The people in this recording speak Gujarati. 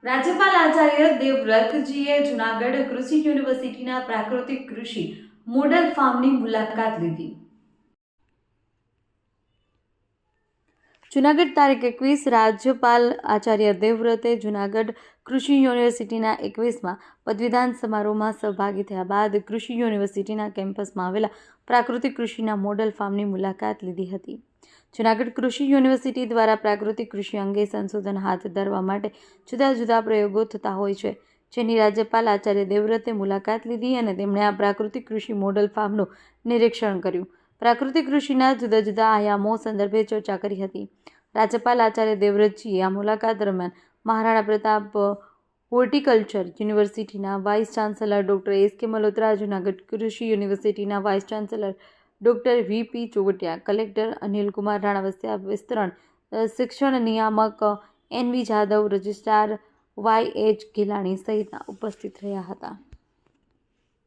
રાજ્યપાલ આચાર્ય દેવવ્રતજીએ જૂનાગઢ કૃષિ યુનિવર્સિટીના પ્રાકૃતિક કૃષિ મોડલ ફાર્મની મુલાકાત લીધી. જૂનાગઢ તારીખ 21 રાજ્યપાલ આચાર્ય દેવવ્રતે જૂનાગઢ કૃષિ યુનિવર્સિટીના 21મા પદવીદાન સમારોહમાં સહભાગી થયા બાદ કૃષિ યુનિવર્સિટીના કેમ્પસમાં આવેલા પ્રાકૃતિક કૃષિના મોડલ ફાર્મની મુલાકાત લીધી હતી. જૂનાગઢ કૃષિ યુનિવર્સિટી દ્વારા પ્રાકૃતિક કૃષિ અંગે સંશોધન હાથ ધરવા માટે જુદા જુદા પ્રયોગો થતા હોય છે, જેની રાજ્યપાલ આચાર્ય દેવવ્રતે મુલાકાત લીધી અને તેમણે આ પ્રાકૃતિક કૃષિ મોડલ ફાર્મનું નિરીક્ષણ કર્યું. પ્રાકૃતિક કૃષિના જુદા જુદા આયામો સંદર્ભે ચર્ચા કરી હતી. રાજ્યપાલ આચાર્ય દેવવ્રતજીએ આ મુલાકાત દરમિયાન મહારાણા પ્રતાપ હોર્ટિકલ્ચર યુનિવર્સિટીના vice chancellor doctor S K. Malhotra, Junagadh કૃષિ યુનિવર્સિટીના vice chancellor doctor V P. Chovatiya, collector Anilkumar Ranavasiya, વિસ્તરણ શિક્ષણ નિયામક એન.વી. જાદવ, રજિસ્ટ્રાર વાય.એચ. ગિલાણી સહિતના ઉપસ્થિત રહ્યા હતા.